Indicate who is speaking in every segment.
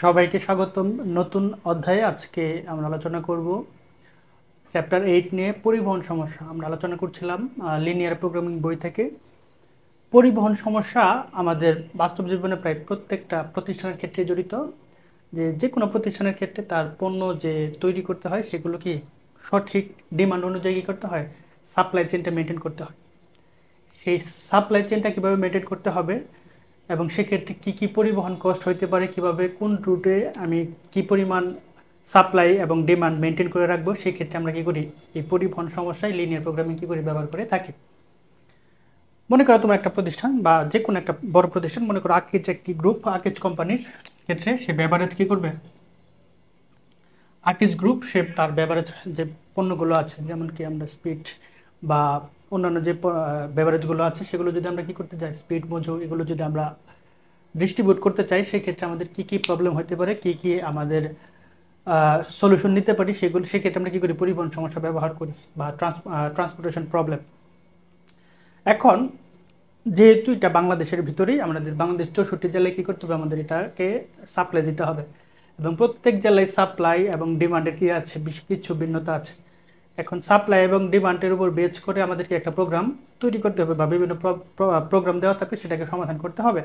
Speaker 1: সবাইকে স্বাগতম। নতুন অধ্যায়ে আজকে আমরা আলোচনা করব চ্যাপ্টার 8 নিয়ে পরিবহন সমস্যা। আমরা আলোচনা করছিলাম লিনিয়ার প্রোগ্রামিং বই থেকে। পরিবহন সমস্যা আমাদের বাস্তব জীবনে প্রায় প্রত্যেকটা প্রতিষ্ঠানের ক্ষেত্রে জড়িত। যে কোনো প্রতিষ্ঠানের ক্ষেত্রে তার পণ্য যে তৈরি করতে হয় সেগুলো কি সঠিক ডিমান্ড অনুযায়ী কী করতে হয়, সাপ্লাই চেনটা মেনটেন করতে হয়। সেই সাপ্লাই চেনটা কীভাবে মেনটেন করতে হবে এবং সেক্ষেত্রে কী কী পরিবহন কস্ট হইতে পারে, কীভাবে কোন রুটে আমি কী পরিমাণ সাপ্লাই এবং ডিমান্ড মেনটেন করে রাখবো, সেক্ষেত্রে আমরা কী করি, এই পরিবহন সমস্যায় লিনিয়ার প্রোগ্রামিং কী করে ব্যবহার করে থাকি। মনে করো তোমার একটা প্রতিষ্ঠান বা যে কোনো একটা বড় প্রতিষ্ঠান, মনে করো আকিজ একটি গ্রুপ, আকিজ কোম্পানির ক্ষেত্রে সে বেভারেজ কী করবে, আকিজ গ্রুপ সে তার বেভারেজ যে পণ্যগুলো আছে, যেমন কি আমরা স্পিড বা অন্যান্য যে বেভারেজগুলো আছে সেগুলো যদি আমরা কী করতে চাই, স্পিড, মজু, এগুলো যদি আমরা ডিস্ট্রিবিউট করতে চাই, সেক্ষেত্রে আমাদের কী কী প্রবলেম হতে পারে, কী কী আমাদের সলিউশন নিতে পারি, সেগুলো সেক্ষেত্রে আমরা কী করি, পরিবহন সমস্যা ব্যবহার করি বা ট্রান্সপোর্টেশন প্রবলেম। এখন যেহেতু এটা বাংলাদেশের ভিতরেই, আমাদের বাংলাদেশ 64 জেলায় কী করতে হবে, আমাদের এটাকে সাপ্লাই দিতে হবে এবং প্রত্যেক জেলায় সাপ্লাই এবং ডিমান্ডের কী আছে, বেশ কিছু ভিন্নতা আছে। এখন সাপ্লাই এবং ডিমান্ডের উপর বেচ করে আমাদেরকে একটা প্রোগ্রাম তৈরি করতে হবে বা বিভিন্ন প্রোগ্রাম দেওয়া থাকবে, সেটাকে সমাধান করতে হবে।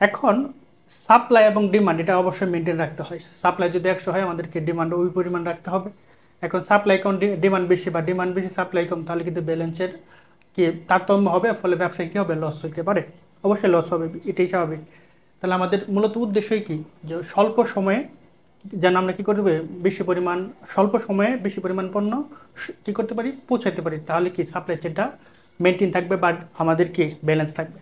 Speaker 1: এখন সাপ্লাই এবং ডিমান্ড এটা অবশ্যই মেনটেন রাখতে হয়। সাপ্লাই যদি 100 হয়, আমাদেরকে ডিমান্ড ওই পরিমাণ রাখতে হবে। এখন সাপ্লাই কম, ডিমান্ড বেশি বা ডিমান্ড বেশি সাপ্লাই কম, তাহলে কিন্তু ব্যালেন্সের কি তারতম্য হবে, ফলে ব্যবসায় কী হবে, লস হতে পারে। অবশ্যই লস হবে, এটাই স্বাভাবিক। তাহলে আমাদের মূলত উদ্দেশ্যই কি, যে স্বল্প সময়ে যেন আমরা কী করবে, বেশি পরিমাণ, স্বল্প সময়ে বেশি পরিমাণ পণ্য কী করতে পারি, পৌঁছাতে পারি। তাহলে কি সাপ্লাই চেনটা মেনটেন থাকবে বা আমাদের কি ব্যালেন্স থাকবে।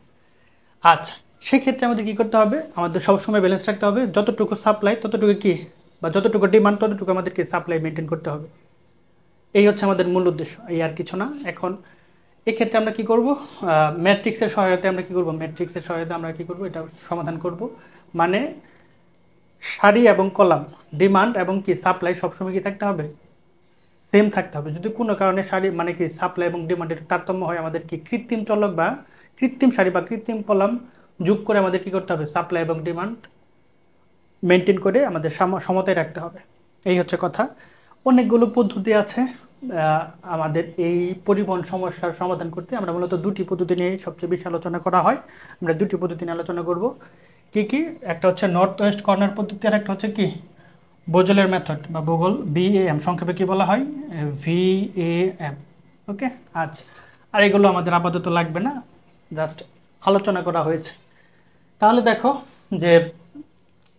Speaker 1: আচ্ছা, সেক্ষেত্রে আমাদের কী করতে হবে, আমাদের সবসময় ব্যালেন্স রাখতে হবে। যতটুকু সাপ্লাই ততটুকু কি, বা যতটুকু ডিমান্ড ততটুকু আমাদেরকে সাপ্লাই মেনটেন করতে হবে। এই হচ্ছে আমাদের মূল উদ্দেশ্য, এই আর কিছু না। এখন এক্ষেত্রে আমরা কি করব, ম্যাট্রিক্সের সহায়তায় আমরা কি করব, ম্যাট্রিক্সের সহায়তায় আমরা কি করব, এটা সমাধান করব। মানে সারি এবং কলাম, ডিমান্ড এবং কি সাপ্লাই সবসময় কি থাকতে হবে, সেম থাকতে হবে। যদি কোনো কারণে সারি মানে কি সাপ্লাই এবং ডিমান্ডের তারতম্য হয়, আমাদের কি কৃত্রিম চলক বা কৃত্রিম সারি বা কৃত্রিম কলাম যোগ করে আমাদের কি করতে হবে, সাপ্লাই এবং ডিমান্ড মেনটেন করে আমাদের সমতায় রাখতে হবে। এই হচ্ছে কথা। অনেকগুলো পদ্ধতি আছে আমাদের এই পরিবহন সমস্যার সমাধান করতে। আমরা মূলত দুটি পদ্ধতি নিয়ে সবচেয়ে বেশি আলোচনা করা হয়। আমরা দুটি পদ্ধতি নিয়ে আলোচনা করব। কি কি? একটা হচ্ছে নর্থ ওয়েস্ট কর্নার পদ্ধতি, আর একটা হচ্ছে কি বোজেলের মেথড বা ভূগোল, BAM সংক্ষেপে কি বলা হয়, VAM। ওকে, আচ্ছা। আর এগুলো আমাদের আপাতত লাগবে না, জাস্ট আলোচনা করা হয়েছে। তাহলে দেখো যে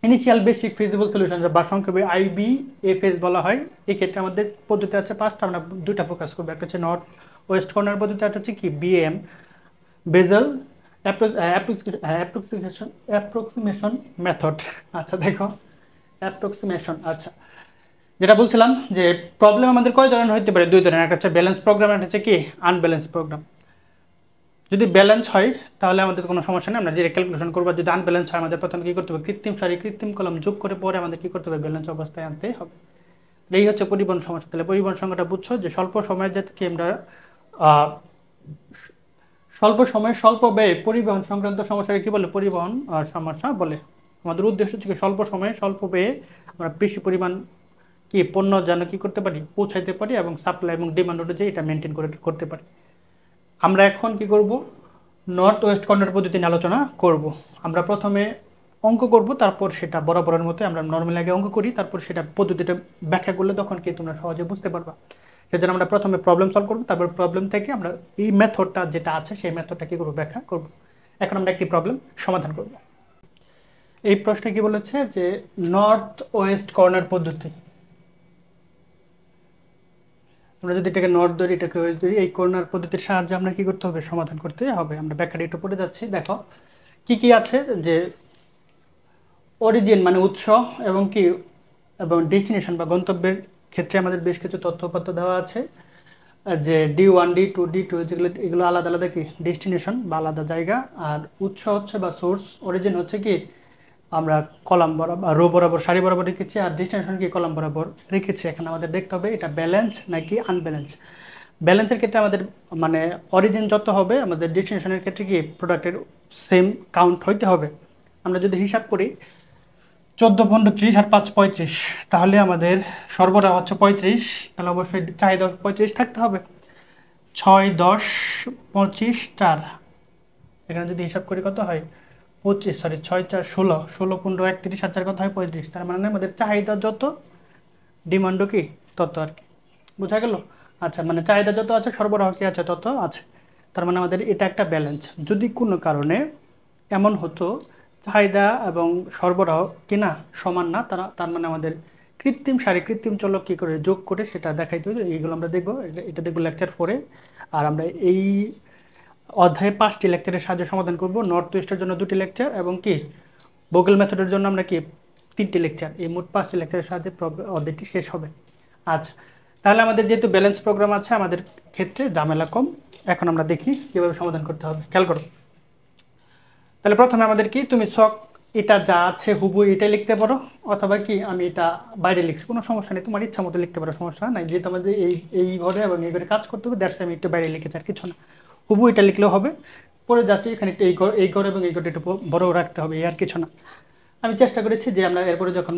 Speaker 1: ইনিশিয়াল বেসিক ফিজিবল সলিউশন বা সংক্ষেপে IBFS বলা হয়। এই ক্ষেত্রে আমাদের পদ্ধতি আছে 5টা, আমরা দুইটা ফোকাস করবো। একটা হচ্ছে নর্থ ওয়েস্ট কর্নার পদ্ধতি, একটা হচ্ছে কি BAM, বেজেল অ্যাপ্রক্সিমেশন মেথড। আচ্ছা দেখো, অ্যাপ্রক্সিমেশন। আচ্ছা, যেটা বলছিলাম যে প্রবলেম আমাদের কয় ধরনের হতে পারে, দুই ধরনের। একটা হচ্ছে ব্যালেন্স প্রোগ্রাম, একটা হচ্ছে কি আনব্যালেন্স প্রোগ্রাম। যদি ব্যালেন্স হয় তাহলে আমাদের কোনো সমস্যা নেই, আমরা যে ক্যালকুলেশন করবো। যদি আনব্যালেন্স হয়, আমাদের প্রথমে কী করতে হবে, কৃত্রিম সারি কৃত্রিম কলাম যোগ করে পরে আমাদের কী করতে হবে, ব্যালেন্স অবস্থায় আনতে হবে। এই হচ্ছে পরিবহন সমস্যা। তাহলে পরিবহন সংখ্যাটা বুঝছো, যে স্বল্প সময়ে যাতে আমরা স্বল্প সময়ে স্বল্প ব্যয়ে পরিবহন সংক্রান্ত সমস্যাকে কী বলে, পরিবহন সমস্যা বলে। আমাদের উদ্দেশ্য হচ্ছে স্বল্প সময়ে স্বল্প ব্যয়ে আমরা বেশি পরিমাণ কি পণ্য যেন কী করতে পারি, পৌঁছাইতে পারি এবং সাপ্লাই এবং ডিমান্ড অনুযায়ী এটা মেনটেন করতে পারি। আমরা এখন কি করব, নর্থ ওয়েস্ট কর্নার পদ্ধতি নিয়ে আলোচনা করব। আমরা প্রথমে অঙ্ক করব, তারপর সেটা বরাবরের মতো আমরা নর্মালি আগে অঙ্ক করি, তারপর সেটা পদ্ধতিটা ব্যাখ্যা করলে তখন কি তোমরা সহজে বুঝতে পারবা। সেজন্য আমরা প্রথমে প্রবলেম সলভ করব, তারপর প্রবলেম থেকে আমরা এই মেথডটা যেটা আছে সেই মেথডটা কি করব, ব্যাখ্যা করব। এখন আমরা একটি প্রবলেম সমাধান করব। এই প্রশ্নে কি বলেছে যে নর্থ ওয়েস্ট কর্নার পদ্ধতি, আমরা যদি এটাকে নর্থ ধরি, এটাকে ওয়েস্ট ধরি, এই কর্নার পদ্ধতির সাহায্যে আমরা কি করতে হবে, সমাধান করতে হবে। আমরা ব্যাখ্যাটা একটু পড়ে যাচ্ছি, দেখো কি কি আছে। যে অরিজিন মানে উৎস এবং কি এবং ডেস্টিনেশন বা গন্তব্যের ক্ষেত্রে আমাদের বেশ কিছু তথ্যপত্র দেওয়া আছে। যে D1 D2 D2 যেগুলো, এগুলো আলাদা আলাদা কি ডেস্টিনেশন বা আলাদা জায়গা। আর উৎস হচ্ছে বা সোর্স, অরিজিন হচ্ছে কি আমরা কলাম বরাবর, রো বরাবর, সারি বরাবর রেখেছি, আর ডেস্টিনেশন কি কলাম বরাবর রেখেছি। এখানে আমাদের দেখতে হবে এটা ব্যালেন্স নাকি আনব্যালেন্স। ব্যালেন্সের ক্ষেত্রে আমাদের মানে অরিজিন যত হবে, আমাদের ডেস্টিনেশনের ক্ষেত্রে কি প্রোডাক্টের সেম কাউন্ট হইতে হবে। আমরা যদি হিসাব করি, 14, 15, 30 আর 5, 35। তাহলে আমাদের সরবরাহ হচ্ছে 35, তাহলে অবশ্যই চাহিদা 35 থাকতে হবে। 6, 10, 25, 4, এখানে যদি হিসাব করি কত হয় 25, সরি 6, 4, 16, 16, 15, 31 আর 4 কত হয় 35। তার মানে আমাদের চাহিদা যত ডিমান্ডও কি তত আর কি। বোঝা গেল? আচ্ছা, মানে চাহিদা যত আছে সরবরাহ কি আছে তত আছে। তার মানে আমাদের এটা একটা ব্যালেন্স। যদি কোনো কারণে এমন হতো চাহিদা এবং সরবরাহ কিনা সমান না, তার মানে আমাদের কৃত্রিম সারি কৃত্রিম চলক কী করে যোগ করে সেটা দেখাইতে হবে। এইগুলো আমরা দেখবো, এটা দেখবো লেকচার 4-এ। আর আমরা এই অধ্যায়ে 5টি লেকচারের সাহায্যে সমাধান করব। নর্থ ওয়েস্টের জন্য 2টি লেকচার এবং কি ভোগেল মেথডের জন্য আমরা কি 3টি লেকচার। এই মোট 5টি লেকচারের সাহায্যে অধ্যায়টি শেষ হবে। আচ্ছা, তাহলে আমাদের যেহেতু ব্যালেন্স প্রোগ্রাম আছে আমাদের ক্ষেত্রে ঝামেলা কম। এখন আমরা দেখি কীভাবে সমাধান করতে হবে। খেয়াল করো, তাহলে প্রথমে আমাদের কি, তুমি ছক এটা যা আছে হুবু এটা লিখতে পারো, অথবা কি আমি এটা বাইরে লিখছি, কোনো সমস্যা নেই, তোমার ইচ্ছা মতো লিখতে পারো, সমস্যা নাই। যেহেতু আমাদের এই ঘরে এবং এই ঘরে কাজ করতে হবে, দ্যাটস আমি একটু বাইরে লিখেছি, আর কিছু না। হুবু এটা লিখলেও হবে। পরে জাস্ট এখানে একটু এই ঘর এবং এই ঘরটা একটু বড় রাখতে হবে, এই আর কিছু না। আমি চেষ্টা করেছি যে আমরা এরপরে যখন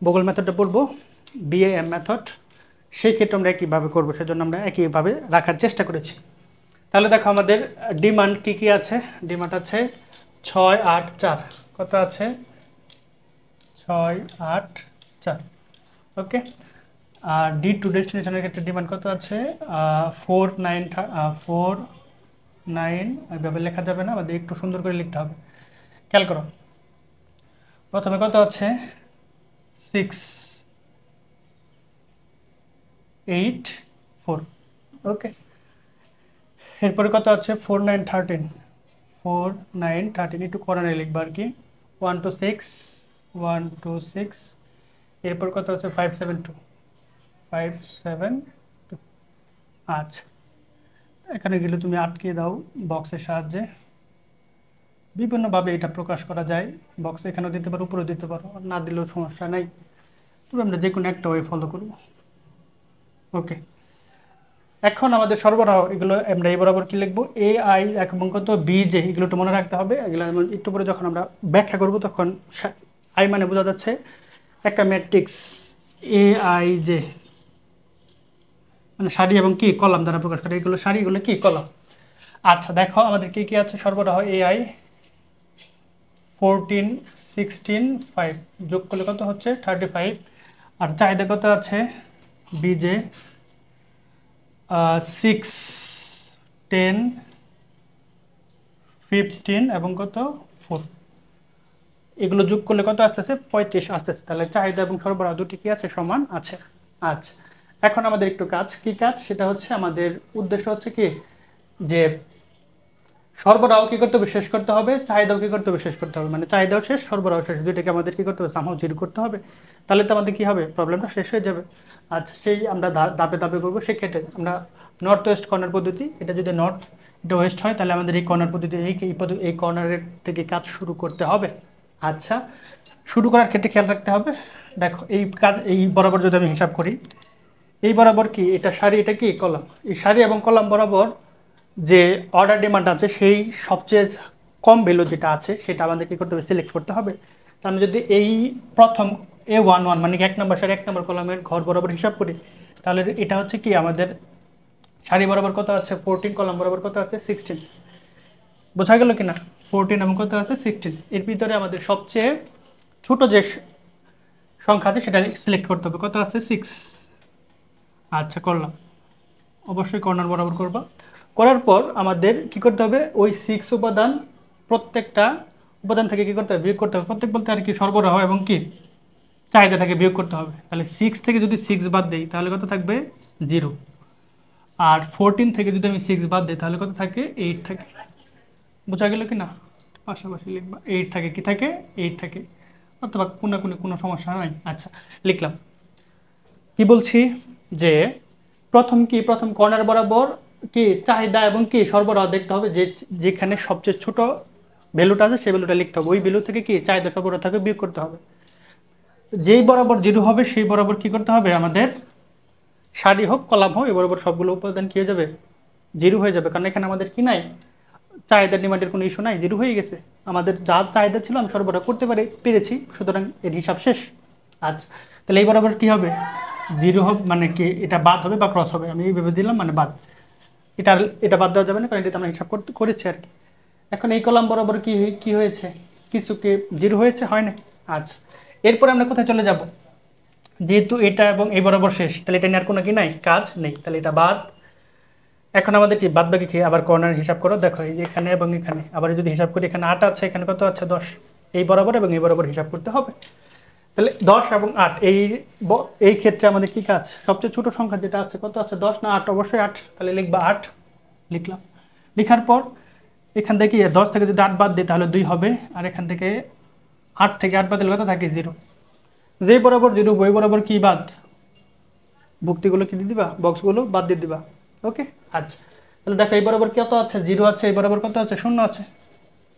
Speaker 1: ভূগোল মেথডটা পড়বো, বিএএম মেথড, সেই ক্ষেত্রে আমরা একইভাবে করবো, সেজন্য আমরা একইভাবে রাখার চেষ্টা করেছি। তাহলে দেখো আমাদের ডিমান্ড কি কি আছে। ডিমান্ড আছে 6, 8, 4। কত আছে? 6, 8, 4। ওকে। আর ডি টু ডেস্টিনেশনের ক্ষেত্রে ডিমান্ড কত আছে? 4, 9, 4, 9। এভাবে লেখা যাবে না, আমাদের একটু সুন্দর করে লিখতে হবে। খেয়াল করো, প্রথমে কত আছে? 6, 8, 4। ওকে। এরপরে কত আছে? 4, 9, 13। 4, 9, 13 একটু কর্নারে লিখবো আর কি। 1, 2, 6, 1, 2, 6। এরপর কত আছে? 5, 7, 2। 5, 7, 2। আচ্ছা, এখানে গেলে তুমি আটকে দাও বক্সের সাহায্যে। বিভিন্নভাবে এটা প্রকাশ করা যায়। বক্স এখানেও দিতে পারো, উপরেও দিতে পারো, না দিলেও সমস্যা নাই। তবে আমরা যে কোনো একটা ওয়ে ফলো করব। ওকে। এখন আমাদের সরবরাহ, এগুলো আমরা এই বরাবর কি লিখবো? এ আই এবং কত বি জে, এগুলো একটু মনে রাখতে হবে। এগুলো একটু পরে যখন আমরা ব্যাখ্যা করব তখন আই মানে বোঝা যাচ্ছে একটা ম্যাট্রিক্স এ আই জে, মানে সারি এবং কি কলাম দ্বারা প্রকাশ করে। এগুলো সারি, এগুলো কি কলাম। আচ্ছা, দেখো আমাদের কি কি আছে সরবরাহ। এ আই 14, 16, 5 যোগ করলে কত হচ্ছে? 35। আর চাহিদা কত আছে? বিজে 6, 10, 15 এবং কত 4। এগুলো যোগ করলে কত আসতেছে? 35 আসতেছে। তাহলে চাহিদা এবং সরবরাহ দুটি কি আছে? সমান আছে। আচ্ছা, এখন আমাদের একটু কাজ, কি কাজ সেটা হচ্ছে, আমাদের উদ্দেশ্য হচ্ছে কি যে সরবরাহ কি করতে হবে? শেষ করতে হবে। চাহিদাও কি করতে হবে? শেষ করতে হবে। মানে চাহিদাও শেষ, সরবরাহ শেষ, দুইটাকে আমাদের কি করতে হবে? সামহাও জিরো করতে হবে। তাহলে তো আমাদের কি হবে? প্রবলেমটা শেষ হয়ে যাবে। আচ্ছা, সেই আমরা ধাপে ধাপে করবো। সেক্ষেত্রে আমরা নর্থ ওয়েস্ট কর্নার পদ্ধতি, এটা যদি নর্থ এটা ওয়েস্ট হয় তাহলে আমাদের এই কর্নার পদ্ধতি, এই কর্নারের থেকে কাজ শুরু করতে হবে। আচ্ছা, শুরু করার ক্ষেত্রে খেয়াল রাখতে হবে। দেখো এই কাজ, এই বরাবর যদি আমি হিসাব করি, এই বরাবর কি এটা সারি, এটা কি কলাম। এই সারি এবং কলাম বরাবর যে অর্ডার ডিমান্ড আছে, সেই সবচেয়ে কম ভ্যালু যেটা আছে সেটা আমাদের কি করতে হবে? সিলেক্ট করতে হবে। তার মানে যদি এই প্রথম A11 মানে 1 নম্বর সারি 1 নম্বর কলামের ঘর বরাবর হিসাব করি, তাহলে এটা হচ্ছে কি আমাদের সারি বরাবর কত আছে? 14, কলাম বরাবর কত আছে? 16। বোঝা গেল কিনা? 14 এবং কত আছে? 16। এর ভিতরে আমাদের সবচেয়ে ছোট যে সংখ্যা আছে সেটা সিলেক্ট করতে হবে। কত আছে? 6। আচ্ছা, করলাম। অবশ্যই কর্নার বরাবর করবা। করার পর আমাদের কি করতে হবে? ওই 6 উপাদান, প্রত্যেকটা উপাদান থেকে কি করতে হবে? বিয়োগ করতে হবে। প্রত্যেক বলতে আর কি সরবরাহ এবং কি চাহিদা থেকে বিয়োগ করতে হবে। তাহলে 6 থেকে যদি 6 বাদ দিই তাহলে কত থাকবে? 0। আর 14 থেকে যদি আমি 6 বাদ দিই তাহলে কত থাকে? 8 থাকে। বোঝা গেল কি না? পাশাপাশি লিখবা। 8 থাকে, কি থাকে? 8 থাকে, অথবা কোনো সমস্যা নাই। আচ্ছা, লিখলাম। কি বলছি যে প্রথম কর্নার বরাবর কি চাহিদা এবং কি সরবরাহ দেখতে হবে। যেখানে সবচেয়ে ছোট ভ্যালুটা আছে সেই ভ্যালুটা লিখতে হবে। ওই ভ্যালু থেকে কি চাহিদা সরবরাহ থেকে বিয়োগ করতে হবে। যেই বরাবর জিরো হবে সেই বরাবর কি করতে হবে? আমাদের সারি হোক কলাম হোক, এই বরাবর সবগুলো উপাদান কি হয়ে যাবে? জিরো হয়ে যাবে, কারণ এখানে আমাদের কি নাই? চাহিদার ডিমান্ডের কোনো ইস্যু নাই, জিরো হয়ে গেছে। আমাদের যা চাহিদা ছিল আমি সরবরাহ করতে পেরেছি, সুতরাং এর হিসাব শেষ। আচ্ছা, তাহলে এই বরাবর কি হবে, জিরো হবে মানে কি, এটা বাদ হবে বা ক্রস হবে, আমি এইভাবে দিলাম মানে বাদ। এটা এটা বাদ দেওয়া যাবে না, কারণ এটা আমরা হিসাব করেছি আর কি। এখন এই কলাম বরাবর কি হয়েছে, কিছু কি জিরো হয়েছে, হয় না। আচ্ছা, এরপরে আমরা কোথায় চলে যাব, যেহেতু এটা এবং এই বরাবর শেষ, তাহলে এটা নিয়ে আর কোনো কি নাই, কাজ নেই, তাহলে এটা বাদ। এখন আমাদের কি বাদ বাকি কি, আবার কর্নার হিসাব করো, দেখো এই যে এখানে এবং এখানে, আবার যদি হিসাব করি এখানে 8 আছে, এখানে কত আছে 10, এই বরাবর এবং এই বরাবর হিসাব করতে হবে। তাহলে 10 এবং 8 এই ক্ষেত্রে আমাদের কি কাজ, সবচেয়ে ছোট সংখ্যা যেটা আছে কত আছে, 10 না 8, অবশ্যই 8, তাহলে লিখবা 8, লিখলাম। লেখার পর এখান থেকে 10 থেকে যদি 8 বাদ দিই তাহলে 2 হবে, আর এখান থেকে 8 থেকে 8 বাদ দিলে কত থাকে 0, যেই বরাবর 0 বই বরাবর কি বাদ, ভুক্তিগুলো কি দিয়ে দিবা, বক্সগুলো বাদ দিয়ে দিবা। ওকে, আচ্ছা, তাহলে দেখো এই বরাবর কত আছে, 0 আছে, এই বরাবর কত আছে, 0 আছে,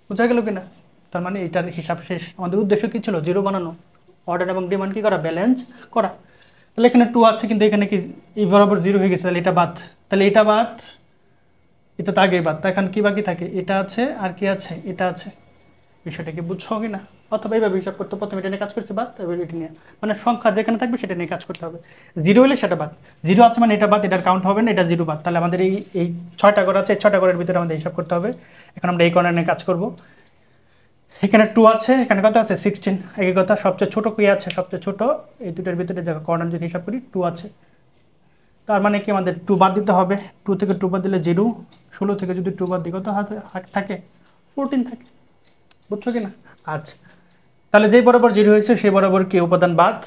Speaker 1: বোঝা গেল কিনা। তার মানে এটার হিসাব শেষ। আমাদের উদ্দেশ্য কি ছিল, 0 বানানো, অর্ডার এবং ডিমান্ড কি করা, ব্যালেন্স করা। তাহলে এখানে 2 আছে, কিন্তু এখানে কি এই বরাবর 0 হয়ে গেছে, তাহলে এটা বাদ, তাহলে এটা বাদ, এটা তো আগেই বাদ, তা এখন কি বাকি থাকে, এটা আছে আর কি আছে, এটা আছে। বিষয়টা কি বুঝছো কি না, অথবা এইভাবে হিসাব করতে, প্রথমে এটা নিয়ে কাজ করছে বাদ, তারপর এটা নিয়ে, মানে সংখ্যা যেখানে থাকবে সেটা নিয়ে কাজ করতে হবে। 0 হলে সেটা বাদ, 0 আছে মানে এটা বাদ, এটার কাউন্ট হবে না, এটা 0 বাদ। তাহলে আমাদের এই 6টা ঘর আছে, এই 6টা ঘরের ভিতরে আমাদের হিসাব করতে হবে। এখন আমরা এই কর্নার নিয়ে কাজ করব। এখানে 2 আছে, এখানে কত আছে 16, একই কথা, সবচেয়ে ছোট কি আছে, সবচেয়ে ছোট এই দুটোর ভিতরে দেখো কর্নার যদি হিসাব করি 2 আছে, তার মানে কি আমাদের 2 বাদ দিতে হবে, 2 থেকে 2 বাদ দিলে 0, 16 থেকে যদি 2 বাদ দিই কত থাকে 14 থাকে, বুঝছো কি না। আচ্ছা, তাহলে যেই বরাবর 0 হয়েছে সেই বরাবর কি উপাদান বাদ,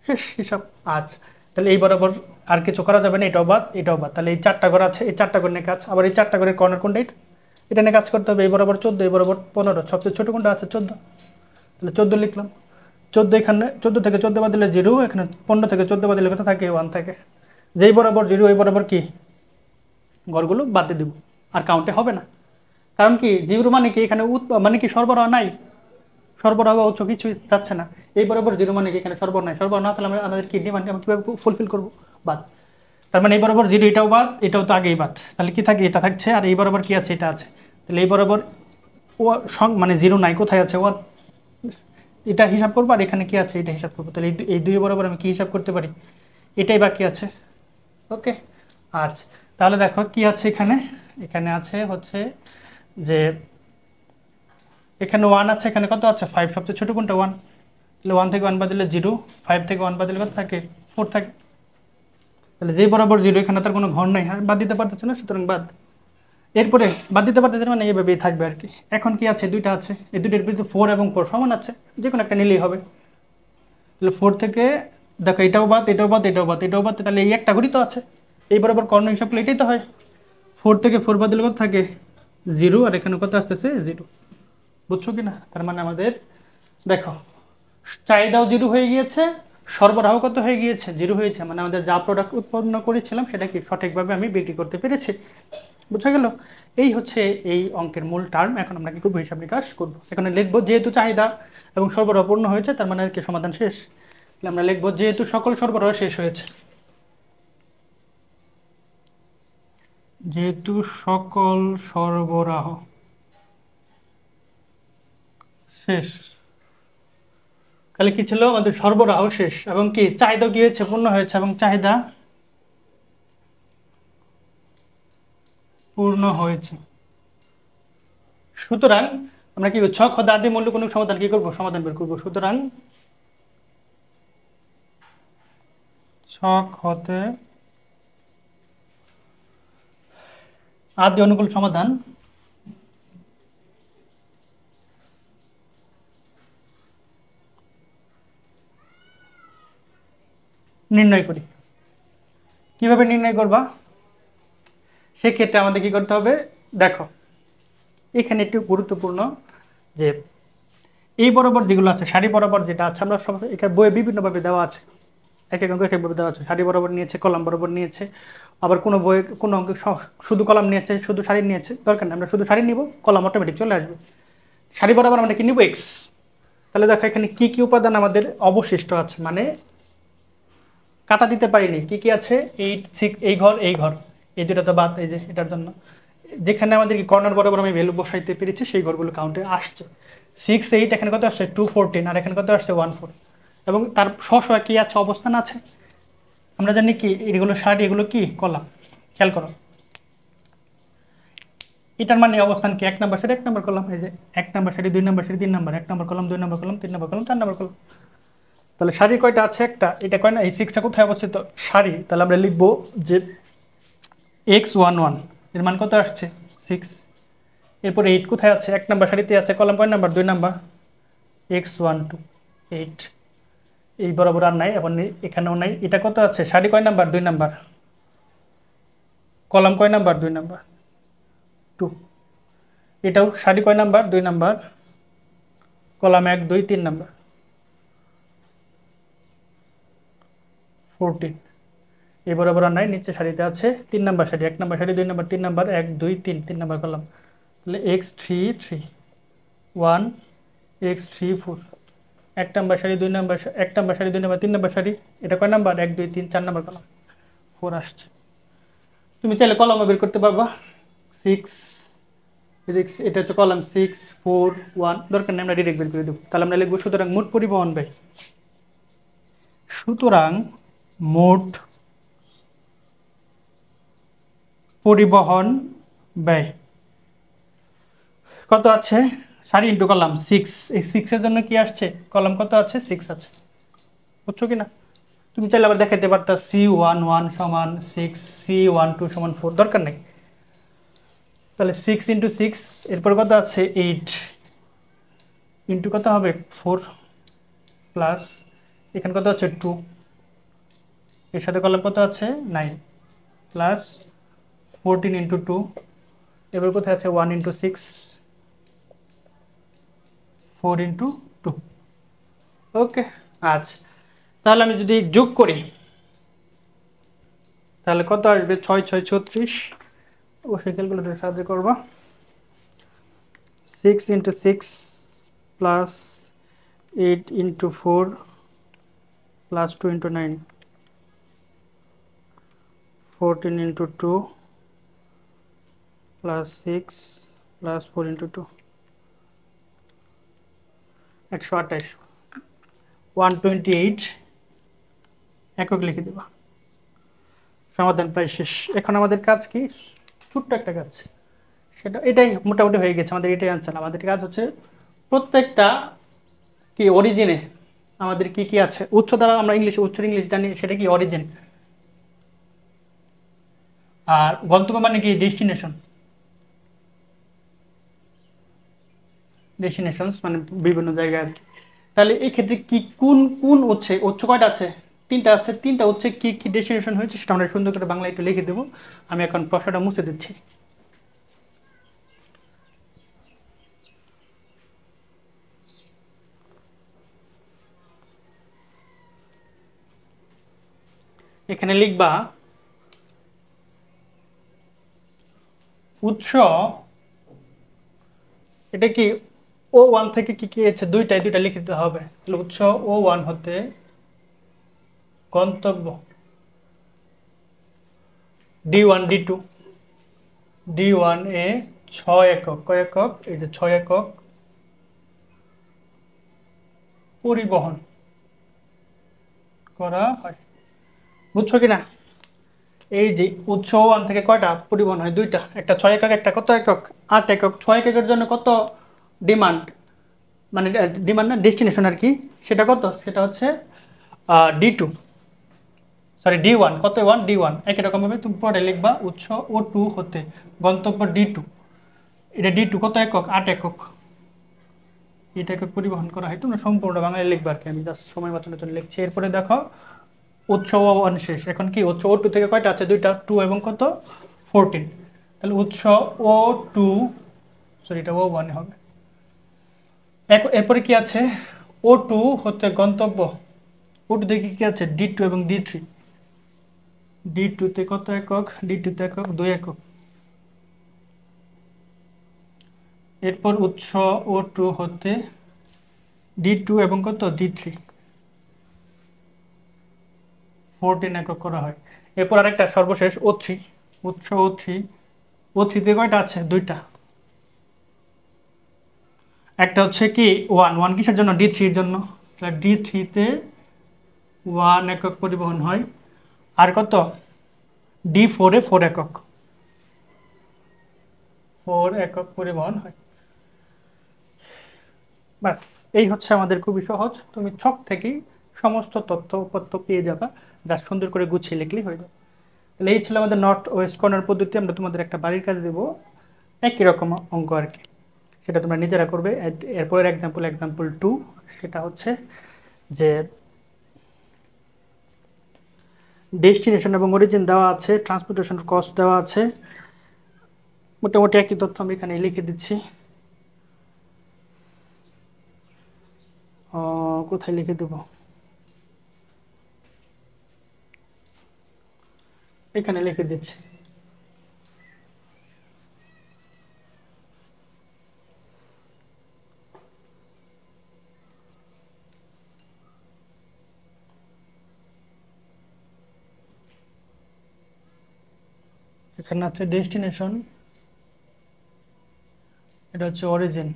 Speaker 1: শেষ হিসাব। আচ্ছা, তাহলে এই বরাবর আর কিছু করা যাবে না, এটাও বাদ, এটাও বাদ। তাহলে এই 4টা ঘর আছে, এই 4টা ঘর নিয়ে কাজ, আবার এই 4টা ঘরের কর্নার কোনটা, এটা নিয়ে কাজ করতে হবে। এই বরাবর 14, এই বরাবর 15, সবচেয়ে ছোট কোনটা আছে 14, তাহলে 14 লিখলাম। 14 এখানে 14 থেকে 14 বাদ দিলে 0, এখানে 15 থেকে 14 বাদ দিলে কত থাকে 1 থাকে। যেই বরাবর 0 এই বরাবর কি ঘরগুলো বাদ দিয়ে দেবো, আর কাউন্টে হবে না। কারণ কি 0 মানে কি এখানে মানে কি সরবরাহ নাই, সরবরাহ বা উচ্চ কিছু যাচ্ছে না। এই বরাবর 0 মানে কি এখানে সরবরাহ নাই, সরবরাহ না থাকলে আমাদের কি ডিমান্ড আমরা কীভাবে ফুলফিল করবো, বাদ। তার মানে এই বরাবর 0 এটাও বাদ, এটাও তো আগেই বাদ, তাহলে কি থাকে, এটা থাকছে, আর এই বরাবর কি আছে, এটা আছে। তাহলে এই বরাবর ও মানে 0 নাই, কোথায় আছে 1, এটা হিসাব করবো, আর এখানে কি আছে এটা হিসাব করবো। তাহলে এই 2 বরাবর আমি কি হিসাব করতে পারি, এটাই বাকি আছে। ওকে, আচ্ছা, তাহলে দেখো কি আছে এখানে, এখানে আছে হচ্ছে যে এখানে 1 আছে, এখানে কত আছে 5, সবচেয়ে ছোট কোনটা 1, তাহলে 1 থেকে 1 বাদ দিলে 0, 5 থেকে 1 বাদ দিলে কত থাকে 4 থাকে। তাহলে যেই বরাবর 0 এখানে তার কোনো ঘর নাই, হ্যাঁ বাদ দিতে পারতেছে না, সুতরাং বাদ। এরপরে বাদ দিতে পারতেছে না মানে এইভাবেই থাকবে আর কি। এখন কি আছে, 2টা আছে, এই দুইটার ভিতরে 4 এবং 4 সমান আছে, যে কোনো একটা নিলেই হবে। তাহলে 4 থেকে দেখো এটাও বাদ, এটাও বাদ, এটাও বাদ, এটাও বাদ, তাহলে এই একটা ঘড়ি তো আছে, এই বরাবর কর্ণ হিসাব করলে এটাই তো হয়। 4 থেকে 4 বাদ দিলে কত থাকে 0, আর এখানে কত আসতেছে 0, বুঝছো কি না। তার মানে আমাদের দেখো চাহিদাও 0 হয়ে গিয়েছে, সরবরাহ কত হয়ে গিয়েছে 0 হয়েছে, মানে আমাদের যা প্রোডাক্ট উৎপন্ন করেছিলাম সেটা কি সঠিকভাবে আমি বিক্রি করতে পেরেছি, বুঝা গেল। এই হচ্ছে এই অঙ্কের মূল টার্ম। এখন আমরা কি করবো, হিসাব নিকাশ করবো। এখানে লিখবো যেহেতু চাহিদা এবং সরবরাহ পূর্ণ হয়েছে, তার মানে কি সমাধান শেষ। তাহলে আমরা লিখবো যেহেতু সকল সরবরাহ শেষ হয়েছে, যেহেতু সকল সরবরাহ শেষ, তাহলে কি ছিল, আমাদের সরবরাহ শেষ এবং কি চাহিদা কি হয়েছে, পূর্ণ হয়েছে, এবং চাহিদা পূর্ণ হয়েছে। সুতরাং আমরা কি ছক হতে আদি মূল্য কোনো সমাধান কি করবো, সমাধান বের করবো। সুতরাং ছক হতে আদি অনুকূল সমাধান নির্ণয় করি। কিভাবে নির্ণয় করবা, সেক্ষেত্রে আমাদের কি করতে হবে, দেখো এখানে একটু গুরুত্বপূর্ণ যে এই বরাবর যেগুলো আছে, সারি বরাবর যেটা আছে, আমরা সব এখানে বইয়ে বিভিন্নভাবে দেওয়া আছে, এক এক অঙ্ক এক একভাবে দেওয়া আছে। সারি বরাবর নিয়েছে, কলাম বরাবর নিয়েছে, আবার কোনো বইয়ে কোনো অঙ্কে শুধু কলাম নিয়েছে, শুধু সারি নিয়েছে, দরকার নেই, আমরা শুধু সারি নিব, কলাম অটোমেটিক চলে আসবে। সারি বরাবর আমরা কি নিব, এক্স। তাহলে দেখো এখানে কি কি উপাদান আমাদের অবশিষ্ট আছে, মানে কাটা দিতে পারিনি, কি কি আছে, 8 6, এই ঘর এই ঘর, এই দুটো তো বাদ, এই যে এটার জন্য যেখানে আমাদের কর্নার বরাবর আমি ভ্যালু বসাইতে পেরেছি সেই ঘরগুলো কাউন্টে আসছে। 6 8 এখানে কত আসছে 2 14 আর এখানে কত আসছে 1 4 এবং তার স্ব কি আছে অবস্থান আছে। আমরা জানি কি এগুলো সারি এগুলো কি কলাম। খেয়াল করো এটার মানে অবস্থান কি 1 নাম্বার সারি 1 নাম্বার কলাম, এই যে 1 নাম্বার সারি 2 নাম্বার সারি 3 number 1 number column 2 number column 3 number column 4 number column. তাহলে সারি কয়টা আছে একটা, এটা কয় না এই 6টা কোথায় অবস্থিত সারি, তাহলে আমরা লিখবো যে x11 এর মান কত আসছে 6। এরপর 8 কোথায় আছে 1 নাম্বার সারিতে আছে কলাম কয় নাম্বার 2 নাম্বার x12 8 এই বরাবর আর নাই এবং এখানেও নাই। এটা কত আছে সারি কয় নাম্বার 2 নাম্বার কলাম কয় নাম্বার 2 নাম্বার 2। এটাও সারি কয় নাম্বার 2 নাম্বার কলাম 1 2 3 নাম্বার 14। এই বরাবর আর নাই, নিচে সারিতে আছে 3 নাম্বার সারি 1 নাম্বার সারি 2 নাম্বার 3 নাম্বার 1 2 3 3 নাম্বার কলাম। তাহলে x33 1 x34 1 নাম্বার সারি 2 নাম্বার 1 নাম্বার সারি 2 নাম্বার 3 নাম্বার সারি এটা কয় নাম্বার 1 2 3 4 নাম্বার কলাম 4 আসছে। তুমি চাইলে কলামও বের করতে পারবা 6 এটা হচ্ছে কলাম 6 4 1 দরকার নেই আমরা ডিরেক্ট বের করে দেবো। তাহলে আমরা লিখবো সুতরাং মোট পরিবহন ব্যয়, সুতরাং মোট পরিবহন ব্যয় কত আছে সারি ইন্টু কলাম 6। এই 6 এর জন্য কি আসছে কলাম কত আছে 6 আছে, বুঝছো কি না। তুমি চাইলে আবার দেখাইতে পারতা C11 সমান 6 C12 সমান 4 দরকার নেই। তাহলে 6 ইন্টু 6 এরপর কত আছে 8 ইন্টু কত হবে 4 প্লাস এখানে কত আছে 2 এর সাথে কলাম কত আছে 9 প্লাস 14 ইন্টু 2 এবার কোথায় আছে 1 ইন্টু 6 4 ইন্টু 2। ওকে আচ্ছা, তাহলে আমি যদি যোগ করি তাহলে কত আসবে 6 6 36 অবশ্যই ক্যালকুলেটরের সাহায্যে করবা 6 into 6 plus 8 into 4 plus 2 into 9 14 into 2 plus 6 plus 4 into 2 128 128 একক লিখে দেবা। সমাধান প্রায় শেষ। এখন আমাদের কাজ কি ছোট্ট একটা কাজ, সেটা এটাই মোটামুটি হয়ে গেছে আমাদের, এটাই আনসার। আমাদের কাজ হচ্ছে প্রত্যেকটা কি অরিজিনে আমাদের কি কি আছে উৎস দ্বারা আমরা ইংলিশে উৎস ইংলিশ জানি সেটা কি অরিজিন, আর গন্তব্য মানে কি ডেস্টিনেশন, ডেস্টিনেশনস মানে বিভিন্ন জায়গায় আর কি। তাহলে এই ক্ষেত্রে কি কোন কোন উৎসে উৎস কয়টা আছে 3টা আছে, 3টা উৎসে কি কি ডেস্টিনেশন হয়েছে সেটা আমরা সুন্দর করে বাংলা একটু লিখে দেবো। আমি এখন প্রশ্নটা মুছে দিচ্ছি। এখানে লিখবা উৎস, এটা কি O1 থেকে কি কি আছে দুইটা লিখে দিতে হবে। তাহলে উৎস O1 হতে গন্তব্য D1 D2 D1 এ 6 একক কয় একক এই যে 6 একক পরিবহন করা হয়, বুঝছো কিনা। এই যে উৎস ওয়ান থেকে কয়টা পরিবহন হয় দুইটা, একটা 6 একক একটা কত একক 8 একক। 6 এককের জন্য কত ডিমান্ড মানে ডিমান্ড না ডেস্টিনেশন আর কি, সেটা কত সেটা হচ্ছে D2 সরি D1 কত 1 D1 একই রকম ভাবে তুমি পরে লিখবা উৎস O2 হতে গন্তব্য D2, এটা D2 কত একক 8 একক, এটা একক পরিবহন করা হয়। তোমরা সম্পূর্ণ বাংলায় লিখবা আর কি, আমি জাস্ট সময় বাঁচানোর জন্য লিখছি। এরপরে দেখো উৎস ওয়ান শেষ, এখন কি উৎস O2 থেকে কয়টা আছে দুইটা 2 এবং কত 14। তাহলে উৎস O2 সরি এটা O1 হবে। এরপরে কি আছে O2 হতে গন্তব্য O2 থেকে কি আছে D2 এবং D3, D2 তে কত একক D2 তে একক 2 একক। এরপর উৎস O2 হতে D2 এবং কত D3 14 একক করা হয়। এরপর আরেকটা সর্বশেষ O3 উৎস O3 ও থ্রিতে কয়টা আছে? দুইটা। একটা হচ্ছে কি ওয়ান, ওয়ান কিসের জন্য? ডি থ্রির জন্য। তাহলে ডি থ্রিতে 1 একক পরিবহন হয়। আর কত? ডি ফোরে 4 একক, 4 একক পরিবহন হয়। ব্যাস, এই হচ্ছে আমাদের খুবই সহজ, তুমি ছক থেকেই সমস্ত তথ্য উপাত্ত পেয়ে যাবা, যা সুন্দর করে গুছিয়ে লিখলেই হয়ে যাবে। তাহলে এই ছিল আমাদের নর্থ ওয়েস্ট কর্নার পদ্ধতি। আমরা তোমাদের একটা বাড়ির কাজ দেবো, একই রকম অঙ্ক আর কি, সেটা তোমরা নিজেরা করবে। এরপরের এক্সাম্পল 2, সেটা হচ্ছে যে ডেস্টিনেশন এবং অরিজিন দেওয়া আছে, ট্রান্সপোর্টেশন কস্ট দেওয়া আছে, মোটামুটি একই তথ্য আমি এখানে লিখে দিচ্ছি। কোথায় লিখে দেবো? এখানে লিখে দিচ্ছি। এখানে আছে ডেস্টিনেশন, এটা হচ্ছে অরিজিন।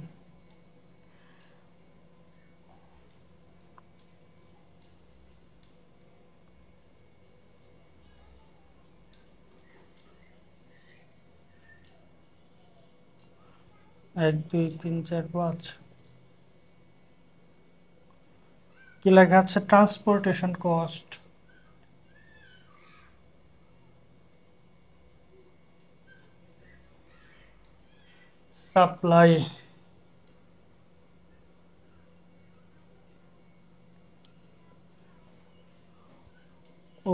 Speaker 1: 1 2 3 4 5, কি লেখা আছে? Transportation cost. Supply,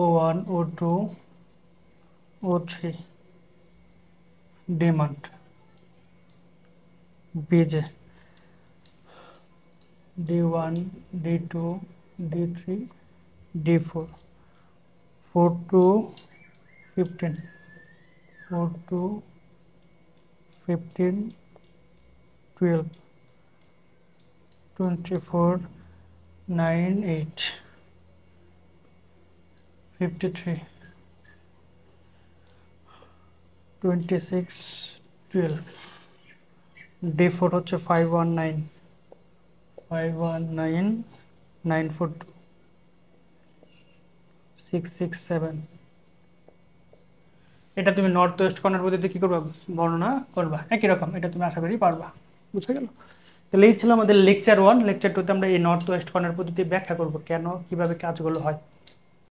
Speaker 1: O1 O2 O3, demand, বিজে, D1 D2 D3 D4, 4 to 15, 4 to 15 12, 24 9 8, 53 26 12, D4 হচ্ছে 519 519 942 667। এটা তুমি নর্থ ওয়েস্ট কর্নার পদ্ধতিতে কি করবা? বর্ণনা করবা, একই রকম। এটা তুমি আশা করি পারবা, বুঝতে গেল? তাহলে এই ছিল আমাদের লেকচার 1। লেকচার 2তে আমরা এই নর্থ ওয়েস্ট কর্নার পদ্ধতি ব্যাখ্যা করব, কেন কিভাবে কাজগুলো হয়।